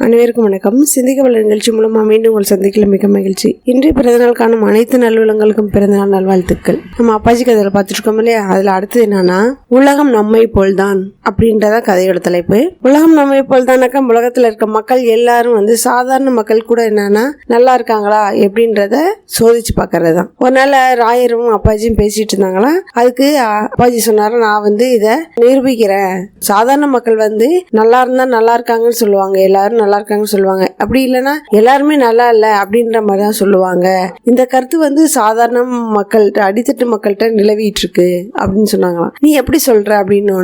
அனைவருக்கும் வணக்கம். சிந்திக்க வல்ல நிகழ்ச்சி மூலமா மீண்டும் உங்கள் சந்திக்கல மிக மகிழ்ச்சி. இன்றைய பிறந்தநாள் காணும் அனைத்து நல்லுள்ளங்களுக்கும் பிறந்தநாள் நல்வாழ்த்துக்கள். நம்ம அப்பாஜி கதையில பார்த்துட்டு இருக்கோம் இல்லையா, அதுல அடுத்தது என்னன்னா, உலகம் நம்மை போல்தான் அப்படின்றத கதையோட தலைப்பு. உலகம் நம்மை போல்தானாக்கா, உலகத்துல இருக்க மக்கள் எல்லாரும் சாதாரண மக்கள் கூட என்னன்னா நல்லா இருக்காங்களா எப்படின்றத சோதிச்சு பாக்குறது தான். ஒரு நாள் ராயரும் அப்பாஜியும் பேசிட்டு இருந்தாங்களா, அதுக்கு அப்பாஜி சொன்னாரு, நான் இதை நிரூபிக்கிறேன். சாதாரண மக்கள் நல்லா இருந்தா நல்லா இருக்காங்கன்னு சொல்லுவாங்க, எல்லாரும் நல்லா இருக்காங்கன்னு சொல்லுவாங்க. அப்படி இல்லைன்னா எல்லாருமே நல்லா இல்ல அப்படின்ற மாதிரி தான் சொல்லுவாங்க. இந்த கருத்து சாதாரண மக்கள்கிட்ட, அடித்தட்டு மக்கள்கிட்ட நிலவிட்டு இருக்கு அப்படின்னு சொன்னாங்களாம். நீ எப்படி சொல்ற அப்படின்னு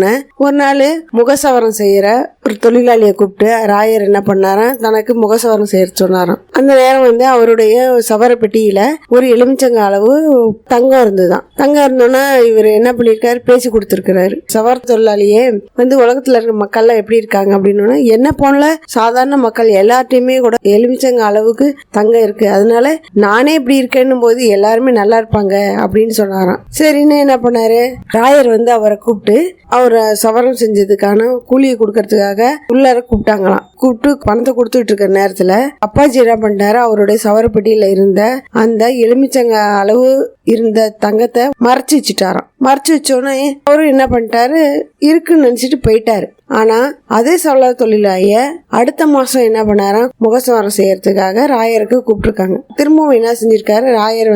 ஒரு நாள் முகசவரம் செய்யற ஒரு தொழிலாளியை கூப்பிட்டு ராயர் என்ன பண்ணாராம், தனக்கு முகசவரம் செய்ய சொன்னாராம். அந்த நேரம் அவருடைய சவர பெட்டியில ஒரு எலுமிச்சங்க அளவு தங்கம் இருந்துதான். தங்கம் இருந்தோன்னா இவர் என்ன பண்ணிருக்காரு, பேசி கொடுத்திருக்கிறாரு. சவர தொழிலாளியே உலகத்துல இருக்க மக்கள் எப்படி இருக்காங்க அப்படின்னு, என்ன போல சாதாரண மக்கள் எல்லார்ட்டையுமே கூட எலுமிச்சங்க அளவுக்கு தங்கம் இருக்கு, அதனால நானே இப்படி இருக்கேன்னு போது எல்லாருமே நல்லா இருப்பாங்க அப்படின்னு சொன்னாராம். சரின்னு என்ன பண்ணாரு, ராயர் அவரை கூப்பிட்டு அவரை சவரம் செஞ்சதுக்கான கூலியை கொடுக்கறதுக்காக உள்ளார கூப்பிட்டாங்களாம். கூப்பிட்டு பணத்தை கொடுத்துட்டு இருக்க நேரத்துல அப்பாஜி என்ன பண்ணிட்டாரு, அவருடைய சவரப்பெட்டியில இருந்த அந்த எலுமிச்சங்க அளவு இருந்த தங்கத்தை மறைச்சு வச்சுட்டாராம். மறைச்சு வச்சோன்னே அவரும் என்ன பண்ணிட்டாரு, இருக்குன்னு நினைச்சிட்டு போயிட்டாரு. ஆனா அதே சவர தொழிலாளிய அடுத்த மாசம் என்ன பண்ணாராம், முகசவரம் செய்யறதுக்காக ராயருக்கு கூப்பிட்டுருக்காங்க. திரும்பவும் என்ன செஞ்சிருக்காரு, ராயர்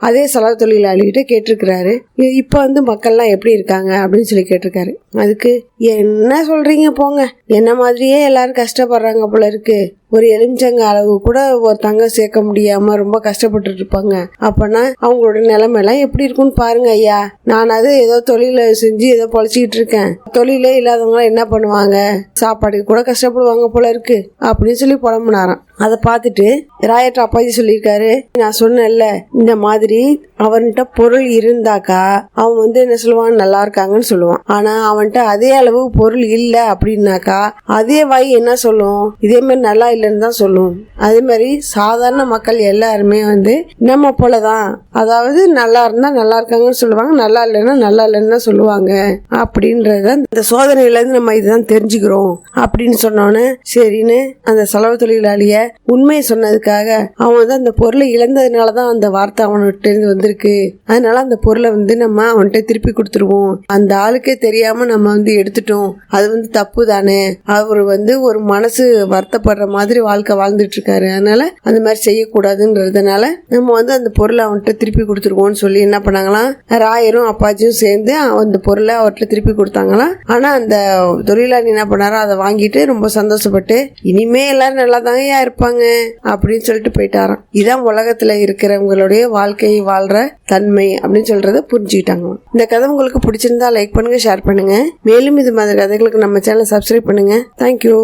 அதே சவர தொழிலாளி கிட்ட கேட்டிருக்கிறாரு, இப்ப மக்கள்லாம் எப்படி இருக்காங்க அப்படின்னு சொல்லி கேட்டிருக்காரு. அதுக்கு என்ன சொல்றீங்க போங்க, என்ன மாதிரியே எல்லாரும் கஷ்டப்படுறாங்க போல இருக்கு, ஒரு எலுமிச்சங்க அளவு கூட ஒரு தங்கம் சேர்க்க முடியாம ரொம்ப கஷ்டப்பட்டு இருப்பாங்க, அப்பனா அவங்களோட நிலைமை எல்லாம் எப்படி இருக்குன்னு பாருங்க ஐயா. நான் ஏதோ தொழில செஞ்சு ஏதோ பொழைச்சிக்கிட்டு இருக்கேன், தொழிலே இல்லாதவங்க என்ன பண்ணுவாங்க, சாப்பாடுக்கு கூட கஷ்டப்படுவாங்க போல இருக்கு அப்படின்னு சொல்லி புலம்புனாராம். அதை பார்த்துட்டு ராயர்ட்ட அப்பாஜி சொல்லியிருக்காரு, நான் சொன்னேன்ல, இந்த மாதிரி அவன்கிட்ட பொருள் இருந்தாக்கா அவன் என்ன சொல்லுவான், நல்லா இருக்காங்கன்னு சொல்லுவான். ஆனா அவன்கிட்ட அதே அளவு பொருள் இல்ல அப்படின்னாக்கா அதே வாய் என்ன சொல்லும், இதே மாதிரி நல்லா இல்லைன்னு தான் சொல்லும். அதே மாதிரி சாதாரண மக்கள் எல்லாருமே நம்ம போலதான், அதாவது நல்லா இருந்தா நல்லா இருக்காங்கன்னு சொல்லுவாங்க, நல்லா இல்லைன்னா நல்லா இல்லைன்னு தான் சொல்லுவாங்க அப்படின்றத இந்த சோதனையில இருந்து நம்ம இதுதான் தெரிஞ்சுக்கிறோம் அப்படின்னு சொன்னோன்னு, சரின்னு அந்த செலவு தொழிலாளிய உண்மையை சொன்னதுக்காக அவன் அந்த பொருளை இழந்ததுனாலதான் அந்த வார்த்தை அவன்கிட்ட இருந்து வந்திருக்கு, அதனால அந்த பொருளை நம்ம அவன்கிட்ட திருப்பி கொடுத்துருவோம், அந்த ஆளுக்கே தெரியாம நம்ம எடுத்துட்டோம், அது தப்பு தானே, அவர் ஒரு மனசு வருத்தப்படுற மாதிரி வாழ்க்கை வாழ்ந்துட்டு இருக்காரு, அதனால அந்த மாதிரி செய்யக்கூடாதுன்றதுனால நம்ம அந்த பொருளை அவன்கிட்ட திருப்பி கொடுத்துருவோம்னு சொல்லி என்ன பண்ணாங்களாம், ராயரும் அப்பாச்சியும் சேர்ந்து அந்த பொருளை அவர்கிட்ட திருப்பி கொடுத்தாங்களாம். ஆனா அந்த தொழிலாளி என்ன பண்ணாரோ அதை வாங்கிட்டு ரொம்ப சந்தோஷப்பட்டு இனிமே எல்லாரும் நல்லா தாங்க இருப்பாங்க அப்படின்னு சொல்லிட்டு போயிட்டாராம். இதான் உலகத்துல இருக்கிறவங்களுடைய வாழ்க்கையை வாழ்ற தன்மை அப்படின்னு சொல்றத புரிஞ்சுக்கிட்டாங்க. இந்த கதை உங்களுக்கு பிடிச்சிருந்தா லைக் பண்ணுங்க, ஷேர் பண்ணுங்க. மேலும் இது மாதிரி கதைகளுக்கு நம்ம சேனலை சப்ஸ்கிரைப் பண்ணுங்க. தேங்க்யூ.